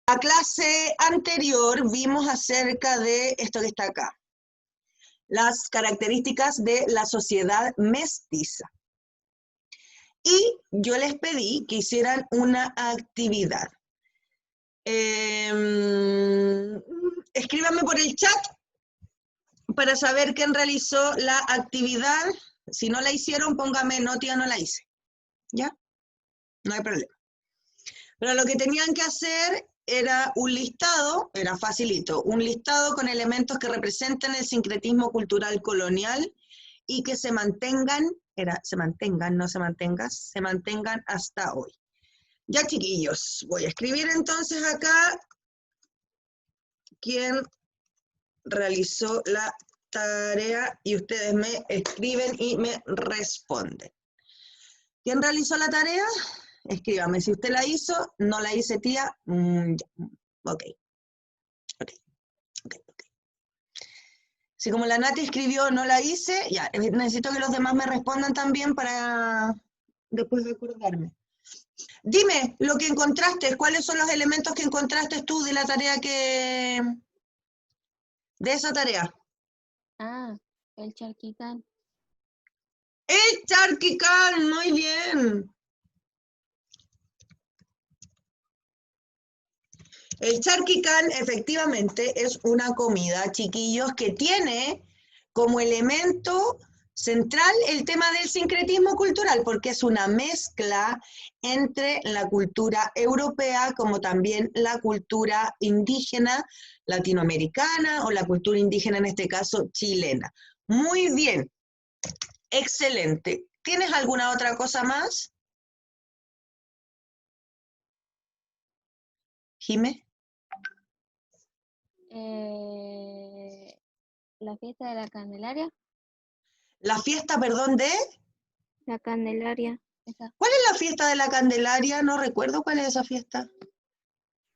La clase anterior vimos acerca de esto que está acá, las características de la sociedad mestiza. Y yo les pedí que hicieran una actividad. Escríbanme por el chat para saber quién realizó la actividad. Si no la hicieron, póngame no, tía, no la hice. ¿Ya? No hay problema. Pero lo que tenían que hacer era un listado, era facilito, un listado con elementos que representen el sincretismo cultural colonial y que se mantengan, se mantengan hasta hoy. Ya, chiquillos, voy a escribir entonces acá quién realizó la tarea y ustedes me escriben y me responden. ¿Quién realizó la tarea? Escríbame, si usted la hizo, no la hice, tía, ok. Si como la Nati escribió, no la hice, ya, necesito que los demás me respondan también para después de acordarme. Dime lo que encontraste, ¿cuáles son los elementos que encontraste tú de la tarea de esa tarea? Ah, el charquicán. ¡El charquicán! Muy bien. El charquicán efectivamente es una comida, chiquillos, que tiene como elemento central el tema del sincretismo cultural, porque es una mezcla entre la cultura europea como también la cultura indígena latinoamericana o la cultura indígena, en este caso, chilena. Muy bien, excelente. ¿Tienes alguna otra cosa más, Jimé? La fiesta de la Candelaria. La fiesta, perdón, de... La Candelaria. Esa ¿Cuál es la fiesta de la Candelaria? No recuerdo cuál es esa fiesta.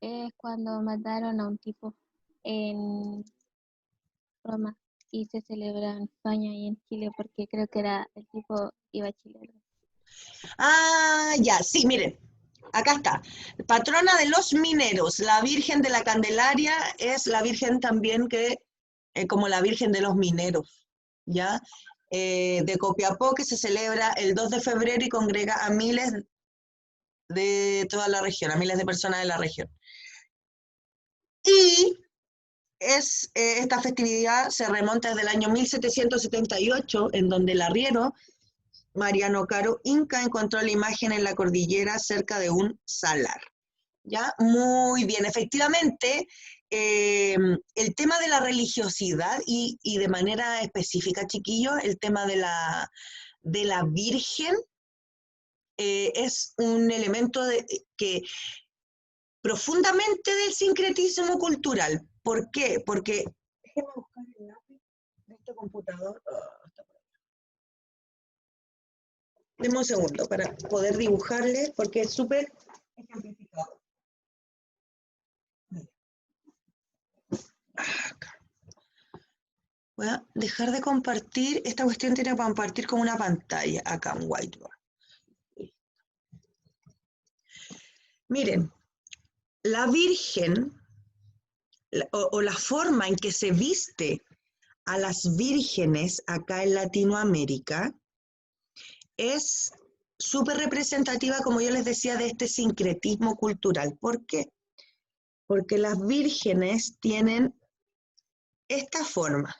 es cuando mataron a un tipo en Roma y se celebra en España y en Chile porque creo que era el tipo iba a Chile. Ah, ya, sí, miren. Acá está. Patrona de los mineros, la Virgen de la Candelaria es la Virgen también que, como la Virgen de los mineros, ¿ya? De Copiapó, que se celebra el 2 de febrero y congrega a miles de toda la región, a miles de personas de la región. Y esta festividad se remonta desde el año 1778, en donde el arriero Mariano Caro Inca encontró la imagen en la cordillera cerca de un salar. ¿Ya? Muy bien, efectivamente, el tema de la religiosidad y de manera específica, chiquillos, el tema de la Virgen es un elemento que profundamente del sincretismo cultural. ¿Por qué? Porque, déjenme buscar el lápiz de este computador. Deme un segundo para poder dibujarles, porque es súper ejemplificado. Acá. Voy a dejar de compartir. Esta cuestión tiene que compartir con una pantalla acá en Whiteboard. Miren, la Virgen o la forma en que se viste a las vírgenes acá en Latinoamérica es súper representativa, como yo les decía, de este sincretismo cultural. ¿Por qué? Porque las vírgenes tienen esta forma.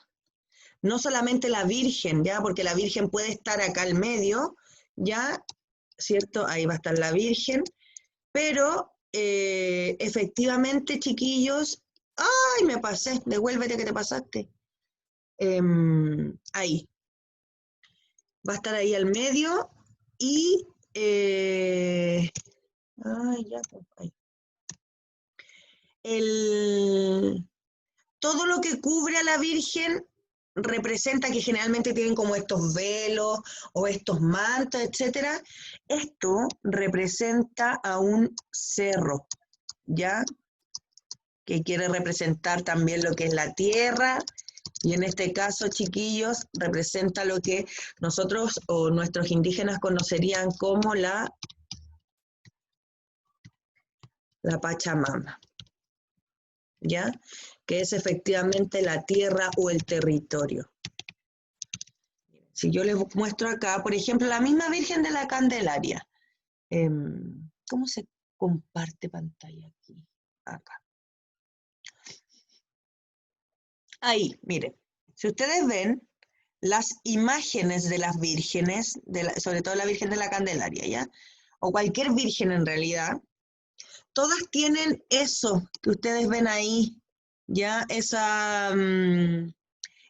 No solamente la Virgen, ¿ya? Porque la Virgen puede estar acá al medio, ¿ya? ¿Cierto? Ahí va a estar la Virgen, pero efectivamente, chiquillos, ¡ay, me pasé! Devuélvete que te pasaste. Ahí. Va a estar ahí al medio y... ay, ya, pues, ahí. Todo lo que cubre a la Virgen representa que generalmente tienen como estos velos o estos mantos, etcétera. Esto representa a un cerro, ¿ya? Que quiere representar también lo que es la tierra, y en este caso, chiquillos, representa lo que nosotros o nuestros indígenas conocerían como la Pachamama, ¿ya? Que es efectivamente la tierra o el territorio. Si yo les muestro acá, por ejemplo, la misma Virgen de la Candelaria. ¿Cómo se comparte pantalla aquí? Acá. Ahí, miren. Si ustedes ven las imágenes de las vírgenes, sobre todo la Virgen de la Candelaria, ¿ya? O cualquier virgen en realidad, todas tienen eso que ustedes ven ahí, ¿ya?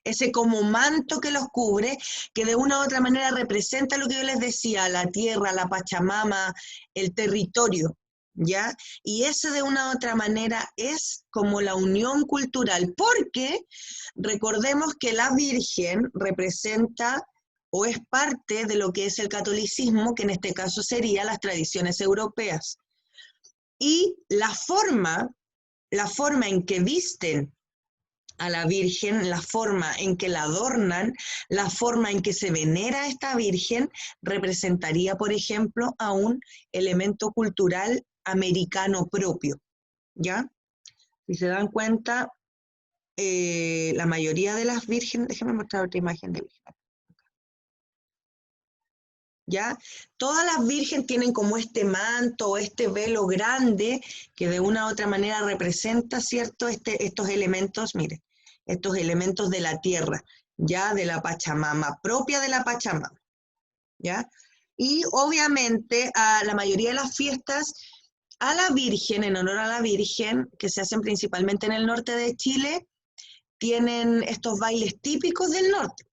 Ese como manto que los cubre, que de una u otra manera representa lo que yo les decía, la tierra, la Pachamama, el territorio, ¿ya? Y ese de una u otra manera es como la unión cultural, porque recordemos que la Virgen representa o es parte de lo que es el catolicismo, que en este caso serían las tradiciones europeas. Y la forma en que visten a la Virgen, la forma en que la adornan, la forma en que se venera a esta Virgen, representaría, por ejemplo, a un elemento cultural americano propio, ¿ya? Si se dan cuenta, la mayoría de las vírgenes, déjenme mostrar otra imagen de virgen, ¿ya? Todas las vírgenes tienen como este manto, este velo grande, que de una u otra manera representa, ¿cierto? Estos elementos, miren, estos elementos de la tierra, ya de la Pachamama, propia de la Pachamama, ¿ya? Y obviamente a la mayoría de las fiestas, a la Virgen, en honor a la Virgen, que se hacen principalmente en el norte de Chile, tienen estos bailes típicos del norte,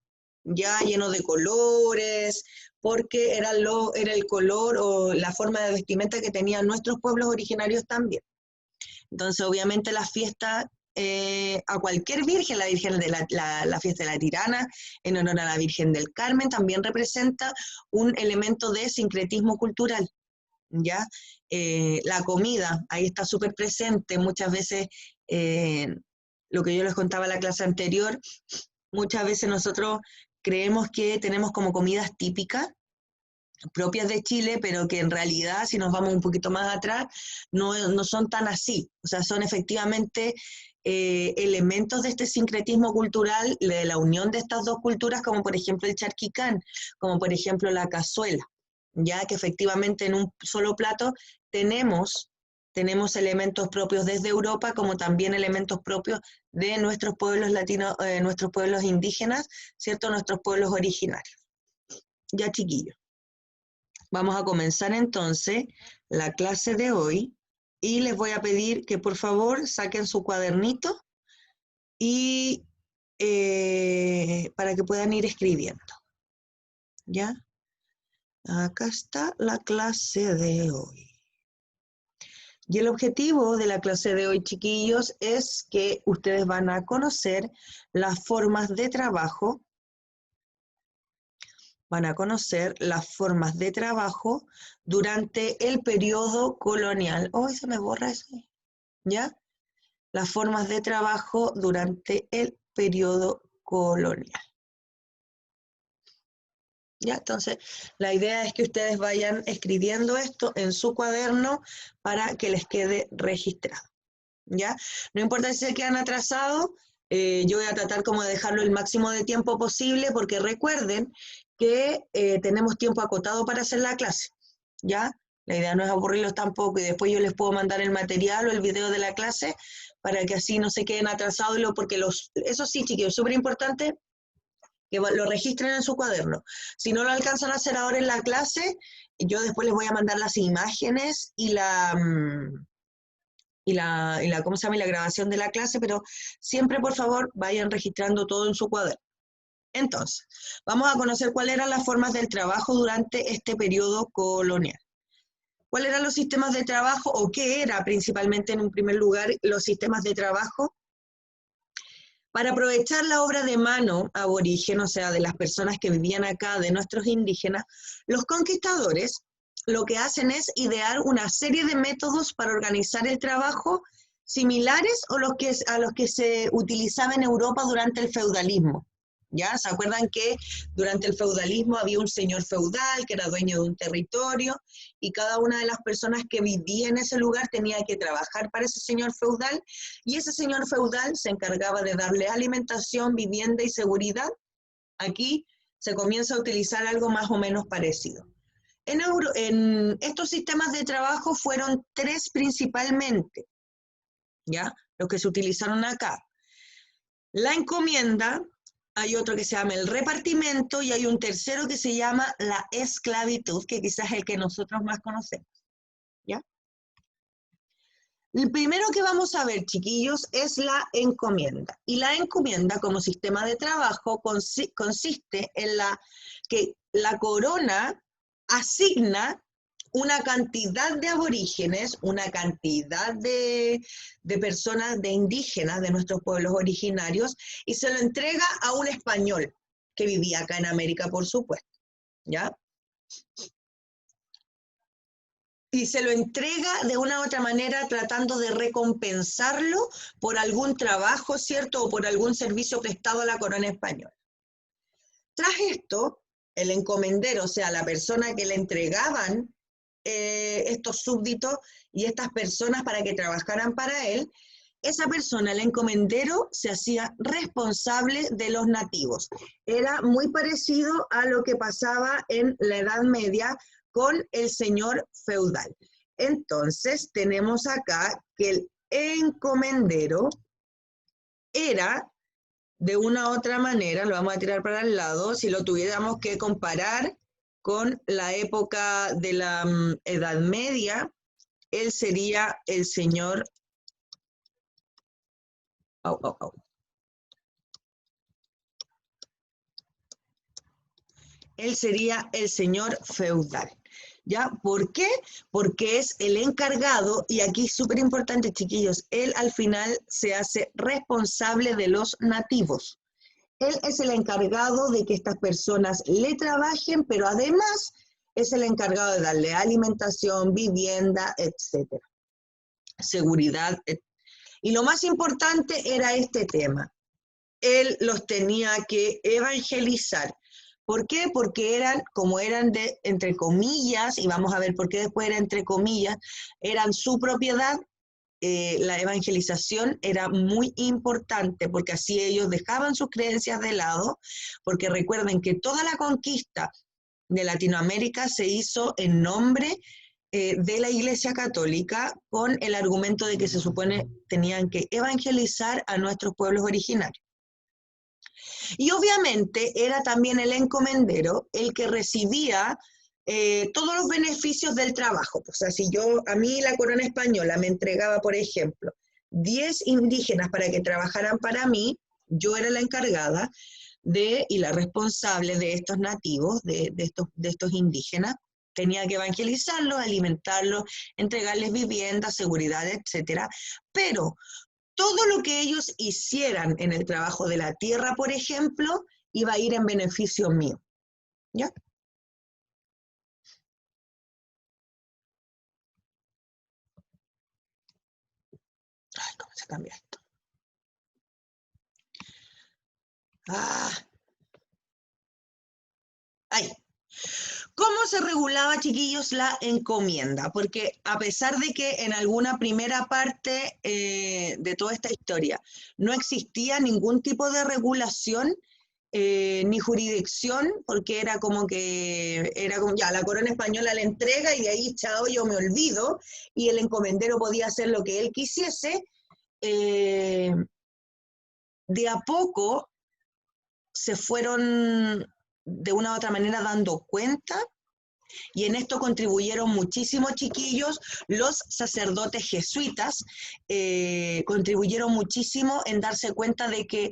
ya llenos de colores, porque era el color o la forma de vestimenta que tenían nuestros pueblos originarios también. Entonces, obviamente, la fiesta a cualquier virgen, la Virgen de la fiesta de la Tirana, en honor a la Virgen del Carmen, también representa un elemento de sincretismo cultural, ¿ya? La comida, ahí está súper presente, muchas veces, lo que yo les contaba en la clase anterior, muchas veces nosotros creemos que tenemos como comidas típicas, propias de Chile, pero que en realidad, si nos vamos un poquito más atrás, no son tan así. O sea, son efectivamente elementos de este sincretismo cultural, de la unión de estas dos culturas, como por ejemplo el charquicán, como por ejemplo la cazuela, ya que efectivamente en un solo plato tenemos elementos propios desde Europa, como también elementos propios de nuestros pueblos latinos, nuestros pueblos indígenas, ¿cierto? Nuestros pueblos originarios. Ya, chiquillos. Vamos a comenzar entonces la clase de hoy y les voy a pedir que por favor saquen su cuadernito y para que puedan ir escribiendo. ¿Ya? Acá está la clase de hoy. Y el objetivo de la clase de hoy, chiquillos, es que ustedes van a conocer las formas de trabajo. Van a conocer las formas de trabajo durante el periodo colonial. ¡Oh, se me borra eso! ¿Ya? Las formas de trabajo durante el periodo colonial. ¿Ya? Entonces, la idea es que ustedes vayan escribiendo esto en su cuaderno para que les quede registrado. ¿Ya? No importa si se quedan atrasados, yo voy a tratar como de dejarlo el máximo de tiempo posible, porque recuerden que tenemos tiempo acotado para hacer la clase, ¿ya? La idea no es aburrirlos tampoco, y después yo les puedo mandar el material o el video de la clase para que así no se queden atrasados, porque eso sí, chiquillos, es súper importante que lo registren en su cuaderno. Si no lo alcanzan a hacer ahora en la clase, yo después les voy a mandar las imágenes y ¿cómo se llama? Y la grabación de la clase, pero siempre, por favor, vayan registrando todo en su cuaderno. Entonces, vamos a conocer cuáles eran las formas del trabajo durante este periodo colonial. ¿Cuáles eran los sistemas de trabajo o qué era principalmente en un primer lugar los sistemas de trabajo? Para aprovechar la obra de mano aborigen, o sea, de las personas que vivían acá, de nuestros indígenas, los conquistadores lo que hacen es idear una serie de métodos para organizar el trabajo similares a los que se utilizaban en Europa durante el feudalismo, ¿Ya? ¿Se acuerdan que durante el feudalismo había un señor feudal que era dueño de un territorio y cada una de las personas que vivía en ese lugar tenía que trabajar para ese señor feudal y ese señor feudal se encargaba de darle alimentación, vivienda y seguridad? Aquí se comienza a utilizar algo más o menos parecido. En estos sistemas de trabajo fueron tres principalmente, ¿ya? Los que se utilizaron acá. La encomienda, hay otro que se llama el repartimento y hay un tercero que se llama la esclavitud, que quizás es el que nosotros más conocemos, ¿ya? El primero que vamos a ver, chiquillos, es la encomienda. Y la encomienda como sistema de trabajo consiste en que la corona asigna una cantidad de aborígenes, una cantidad de personas, de indígenas de nuestros pueblos originarios, y se lo entrega a un español que vivía acá en América, por supuesto, ¿ya? Y se lo entrega de una u otra manera tratando de recompensarlo por algún trabajo, ¿cierto? O por algún servicio prestado a la corona española. Tras esto, el encomendero, o sea, la persona que le entregaban estos súbditos y estas personas para que trabajaran para él, esa persona, el encomendero, se hacía responsable de los nativos. Era muy parecido a lo que pasaba en la Edad Media con el señor feudal. Entonces, tenemos acá que el encomendero era, de una u otra manera, lo vamos a tirar para el lado, si lo tuviéramos que comparar con la época de la Edad Media, él sería el señor... Él sería el señor feudal. ¿Ya? ¿Por qué? Porque es el encargado, y aquí es súper importante, chiquillos, él al final se hace responsable de los nativos. Él es el encargado de que estas personas le trabajen, pero además es el encargado de darle alimentación, vivienda, etcétera, seguridad. Y lo más importante era este tema. Él los tenía que evangelizar. ¿Por qué? Porque eran, como eran de, entre comillas, y vamos a ver por qué después era entre comillas, eran su propiedad, la evangelización era muy importante porque así ellos dejaban sus creencias de lado, porque recuerden que toda la conquista de Latinoamérica se hizo en nombre de la Iglesia Católica con el argumento de que se supone tenían que evangelizar a nuestros pueblos originarios. Y obviamente era también el encomendero el que recibía todos los beneficios del trabajo. O sea, si a mí la corona española me entregaba, por ejemplo, 10 indígenas para que trabajaran para mí, yo era la encargada y la responsable de estos nativos, de estos indígenas. Tenía que evangelizarlos, alimentarlos, entregarles vivienda, seguridad, etcétera. Pero todo lo que ellos hicieran en el trabajo de la tierra, por ejemplo, iba a ir en beneficio mío. ¿Ya? Ay, ¿cómo se cambia esto? Ahí. ¿Cómo se regulaba, chiquillos, la encomienda? Porque a pesar de que en alguna primera parte de toda esta historia no existía ningún tipo de regulación ni jurisdicción, porque era como ya la corona española la entrega y de ahí, chao, yo me olvido, y el encomendero podía hacer lo que él quisiese, de a poco se fueron de una u otra manera dando cuenta. Y en esto contribuyeron muchísimos chiquillos, los sacerdotes jesuitas contribuyeron muchísimo en darse cuenta de que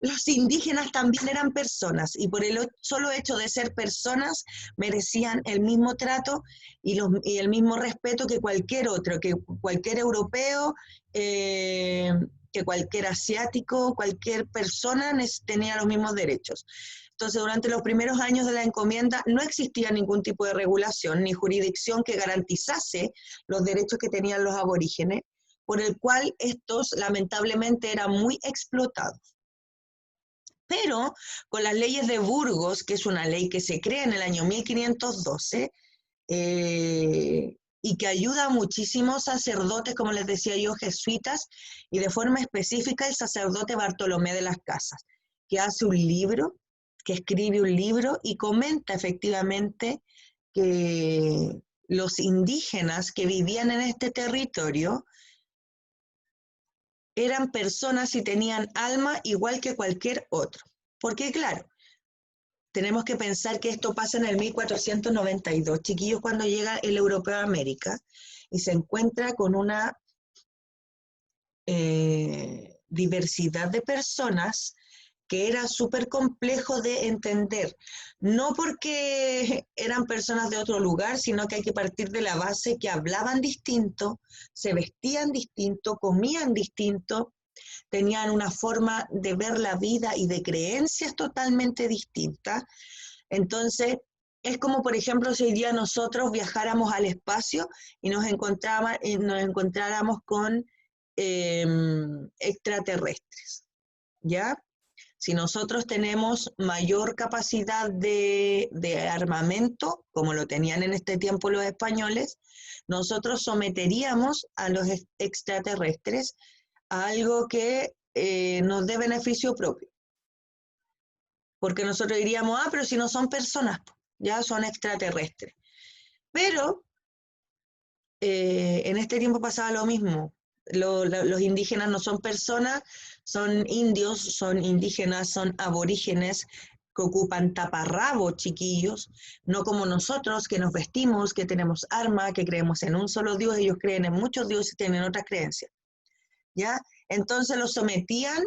los indígenas también eran personas y por el solo hecho de ser personas merecían el mismo trato y el mismo respeto que cualquier otro, que cualquier europeo, que cualquier asiático, cualquier persona tenía los mismos derechos. Entonces, durante los primeros años de la encomienda no existía ningún tipo de regulación ni jurisdicción que garantizase los derechos que tenían los aborígenes, por el cual estos lamentablemente eran muy explotados. Pero con las leyes de Burgos, que es una ley que se crea en el año 1512, y que ayuda a muchísimos sacerdotes, como les decía yo, jesuitas, y de forma específica el sacerdote Bartolomé de las Casas, que hace un libro, que escribe un libro y comenta efectivamente que los indígenas que vivían en este territorio eran personas y tenían alma igual que cualquier otro. Porque claro, tenemos que pensar que esto pasa en el 1492, chiquillos, cuando llega el europeo a América y se encuentra con una diversidad de personas que era súper complejo de entender, no porque eran personas de otro lugar, sino que hay que partir de la base que hablaban distinto, se vestían distinto, comían distinto, tenían una forma de ver la vida y de creencias totalmente distintas. Entonces, es como, por ejemplo, si hoy día nosotros viajáramos al espacio y nos encontráramos con extraterrestres, ¿ya? Si nosotros tenemos mayor capacidad de armamento, como lo tenían en este tiempo los españoles, nosotros someteríamos a los extraterrestres a algo que nos dé beneficio propio. Porque nosotros diríamos, pero si no son personas, ya son extraterrestres. Pero en este tiempo pasaba lo mismo. Los indígenas no son personas, son indios, son indígenas, son aborígenes que ocupan taparrabos, chiquillos, no como nosotros que nos vestimos, que tenemos arma, que creemos en un solo Dios, ellos creen en muchos dioses y tienen otras creencias. ¿Ya? Entonces los sometían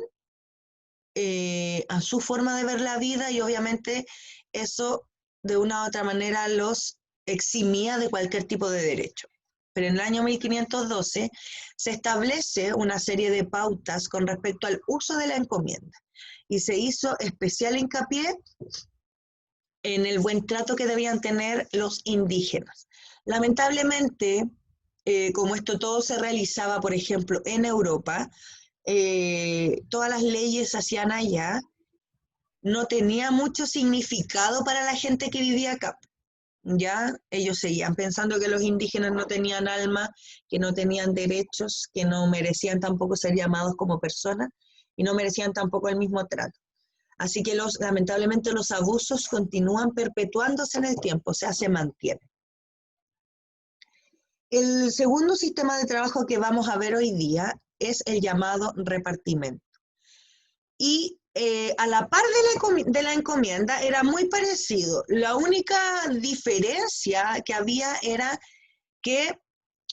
a su forma de ver la vida y obviamente eso de una u otra manera los eximía de cualquier tipo de derecho. Pero en el año 1512 se establece una serie de pautas con respecto al uso de la encomienda y se hizo especial hincapié en el buen trato que debían tener los indígenas. Lamentablemente, como esto todo se realizaba, por ejemplo, en Europa, todas las leyes se hacían allá, no tenía mucho significado para la gente que vivía acá. Ya ellos seguían pensando que los indígenas no tenían alma, que no tenían derechos, que no merecían tampoco ser llamados como personas y no merecían tampoco el mismo trato. Así que lamentablemente los abusos continúan perpetuándose en el tiempo, o sea, se mantienen. El segundo sistema de trabajo que vamos a ver hoy día es el llamado repartimento. Y a la par de la encomienda era muy parecido. La única diferencia que había era que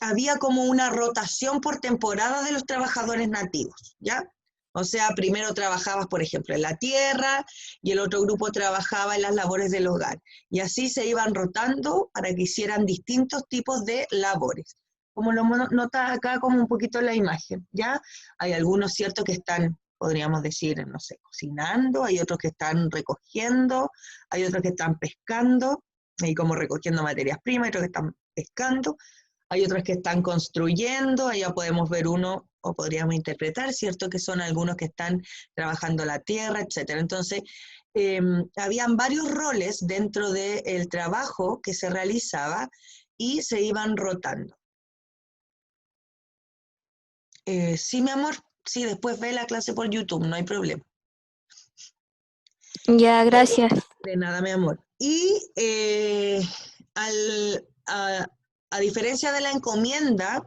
había como una rotación por temporada de los trabajadores nativos, ¿ya? O sea, primero trabajabas, por ejemplo, en la tierra y el otro grupo trabajaba en las labores del hogar. Y así se iban rotando para que hicieran distintos tipos de labores. Como lo nota acá como un poquito en la imagen, ¿ya? Hay algunos, cierto, que están, podríamos decir, no sé, cocinando, hay otros que están recogiendo, hay otros que están pescando, y como recogiendo materias primas, hay otros que están pescando, hay otros que están construyendo, allá podemos ver uno, o podríamos interpretar, ¿cierto? Que son algunos que están trabajando la tierra, etcétera. Entonces, habían varios roles dentro del trabajo que se realizaba y se iban rotando. Sí, mi amor, sí, después ve la clase por YouTube, no hay problema. Ya, gracias. De nada, mi amor. Y a diferencia de la encomienda,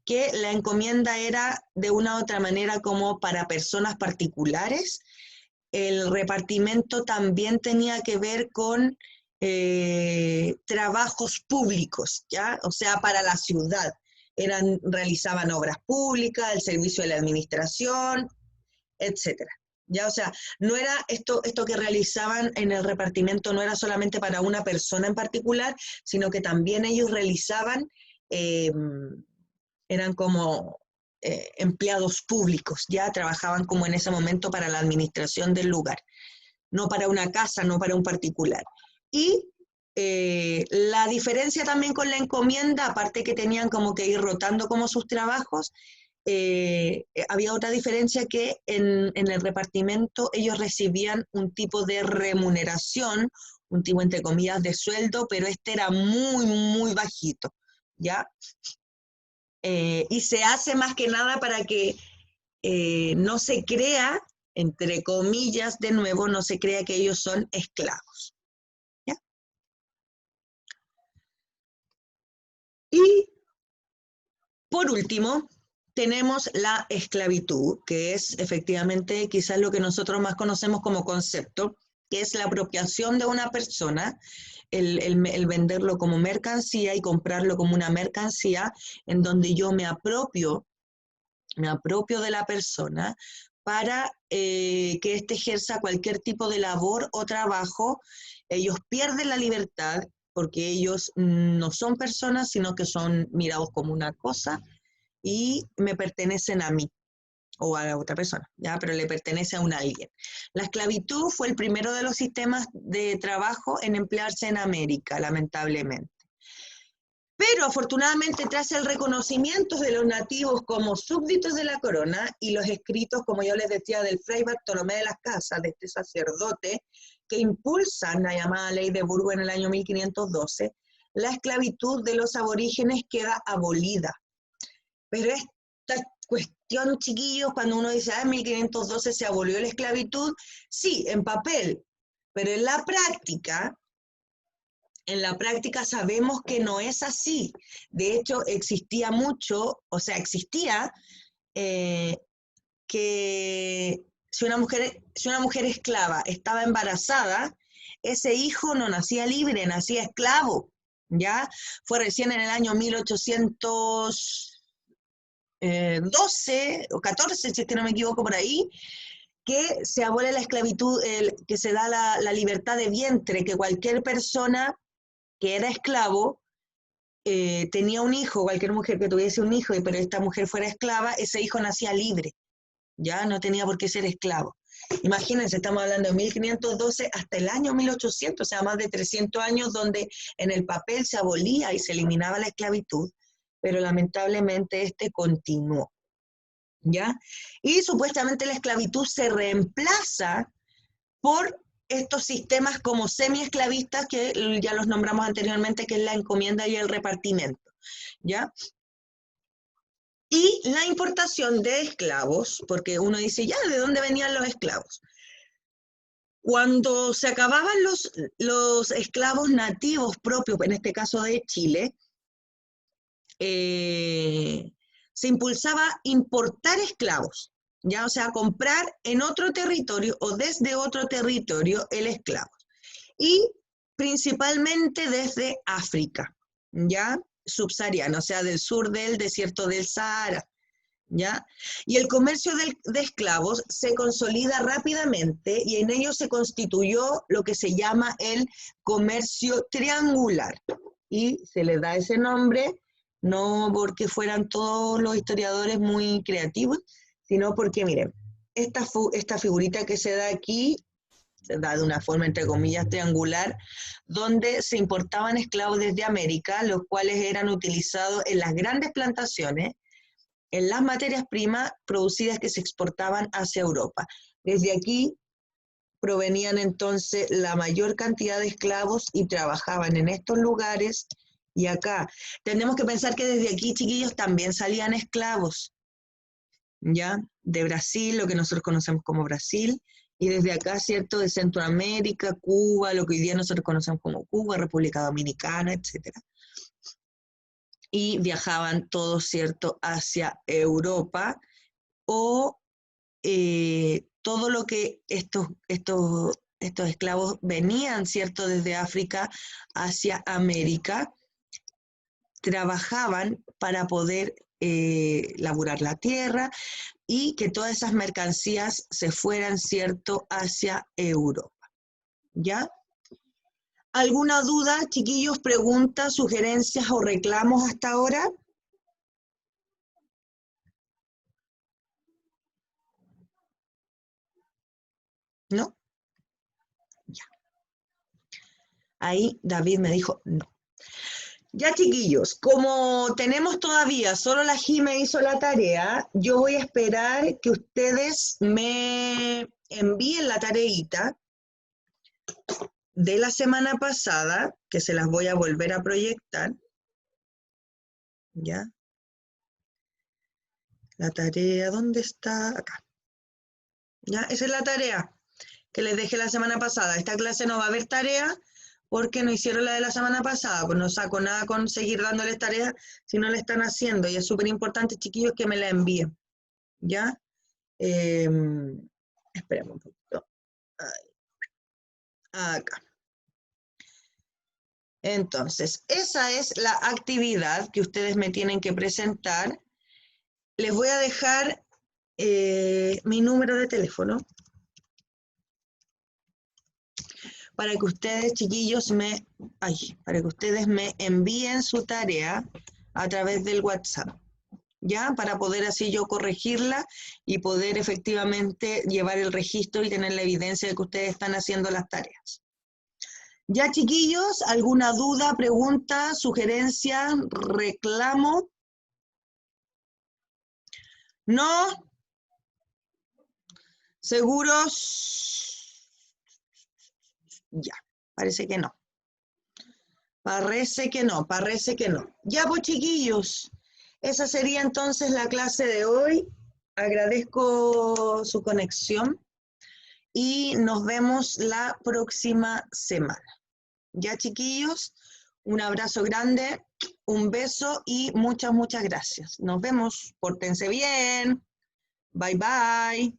que la encomienda era de una u otra manera como para personas particulares, el repartimento también tenía que ver con trabajos públicos, ¿ya? O sea, para la ciudad. Realizaban obras públicas, el servicio de la administración, etcétera. Ya, o sea, no era esto que realizaban en el repartimento, no era solamente para una persona en particular, sino que también ellos realizaban, eran como empleados públicos, ya trabajaban como en ese momento para la administración del lugar, no para una casa, no para un particular. Y la diferencia también con la encomienda, aparte que tenían como que ir rotando como sus trabajos, había otra diferencia que en el repartimento ellos recibían un tipo de remuneración, un tipo entre comillas de sueldo, pero este era muy, muy bajito, ¿ya? Y se hace más que nada para que no se crea, entre comillas, de nuevo, no se crea que ellos son esclavos, ¿ya? Y por último, tenemos la esclavitud, que es efectivamente quizás lo que nosotros más conocemos como concepto, que es la apropiación de una persona, el venderlo como mercancía y comprarlo como una mercancía, en donde yo me apropio de la persona para que éste ejerza cualquier tipo de labor o trabajo. Ellos pierden la libertad porque ellos no son personas, sino que son mirados como una cosa y me pertenecen a mí o a la otra persona, ¿ya? Pero le pertenece a un alguien. La esclavitud fue el primero de los sistemas de trabajo en emplearse en América, lamentablemente. Pero afortunadamente, tras el reconocimiento de los nativos como súbditos de la corona y los escritos, como yo les decía, del Fray Bartolomé de las Casas, de este sacerdote, que impulsan la llamada Ley de Burgos en el año 1512, la esclavitud de los aborígenes queda abolida. Pero esta cuestión, chiquillos, cuando uno dice, en 1512 se abolió la esclavitud, sí, en papel, pero en la práctica sabemos que no es así. De hecho, existía mucho, o sea, existía que si una mujer esclava estaba embarazada, ese hijo no nacía libre, nacía esclavo, ¿ya? Fue recién en el año 1812 o 14, si es que no me equivoco por ahí, que se abole la esclavitud, que se da la libertad de vientre, que cualquier persona que era esclavo tenía un hijo, cualquier mujer que tuviese un hijo, pero esta mujer fuera esclava, ese hijo nacía libre, ya no tenía por qué ser esclavo. Imagínense, estamos hablando de 1512 hasta el año 1800, o sea, más de 300 años donde en el papel se abolía y se eliminaba la esclavitud, pero lamentablemente este continuó, ¿ya? Y supuestamente la esclavitud se reemplaza por estos sistemas como semi-esclavistas que ya los nombramos anteriormente, que es la encomienda y el repartimiento, ¿ya? Y la importación de esclavos, porque uno dice, ya, ¿de dónde venían los esclavos? Cuando se acababan los esclavos nativos propios, en este caso de Chile, se impulsaba importar esclavos, ya, o sea, comprar en otro territorio o desde otro territorio el esclavo. Y principalmente desde África, ya, subsahariana, o sea, del sur del desierto del Sahara, ¿ya? Y el comercio de esclavos se consolida rápidamente y en ello se constituyó lo que se llama el comercio triangular. Y se le da ese nombre no porque fueran todos los historiadores muy creativos, sino porque, miren, esta figurita que se da aquí se da de una forma, entre comillas, triangular, donde se importaban esclavos desde América, los cuales eran utilizados en las grandes plantaciones, en las materias primas producidas que se exportaban hacia Europa. Desde aquí provenían entonces la mayor cantidad de esclavos y trabajaban en estos lugares y acá. Tenemos que pensar que desde aquí, chiquillos, también salían esclavos, ¿ya? De Brasil, lo que nosotros conocemos como Brasil, y desde acá, ¿cierto? De Centroamérica, Cuba, lo que hoy día nosotros conocemos como Cuba, República Dominicana, etcétera. Y viajaban todos, ¿cierto?, hacia Europa o todo lo que estos esclavos venían, ¿cierto?, desde África hacia América, trabajaban para poder laburar la tierra y que todas esas mercancías se fueran, ¿cierto?, hacia Europa. ¿Ya? ¿Alguna duda, chiquillos, preguntas, sugerencias o reclamos hasta ahora? ¿No? Ya. Ahí David me dijo no. Ya, chiquillos, como tenemos todavía, solo la Jime hizo la tarea, yo voy a esperar que ustedes me envíen la tareita de la semana pasada, que se las voy a volver a proyectar. ¿Ya? La tarea, ¿dónde está? Acá. ¿Ya? Esa es la tarea que les dejé la semana pasada. Esta clase no va a haber tarea porque no hicieron la de la semana pasada. Pues no saco nada con seguir dándoles tareas si no la están haciendo. Y es súper importante, chiquillos, que me la envíen. ¿Ya? Esperemos un poquito. Acá. Entonces, esa es la actividad que ustedes me tienen que presentar. Les voy a dejar mi número de teléfono para que ustedes, chiquillos, para que ustedes me envíen su tarea a través del WhatsApp, ¿ya? Para poder así yo corregirla y poder efectivamente llevar el registro y tener la evidencia de que ustedes están haciendo las tareas. Ya, chiquillos, ¿alguna duda, pregunta, sugerencia, reclamo? ¿No? ¿Seguros? Ya, parece que no. Parece que no, parece que no. Ya, pues, chiquillos, esa sería entonces la clase de hoy. Agradezco su conexión y nos vemos la próxima semana. Ya, chiquillos, un abrazo grande, un beso y muchas, muchas gracias. Nos vemos. Pórtense bien. Bye, bye.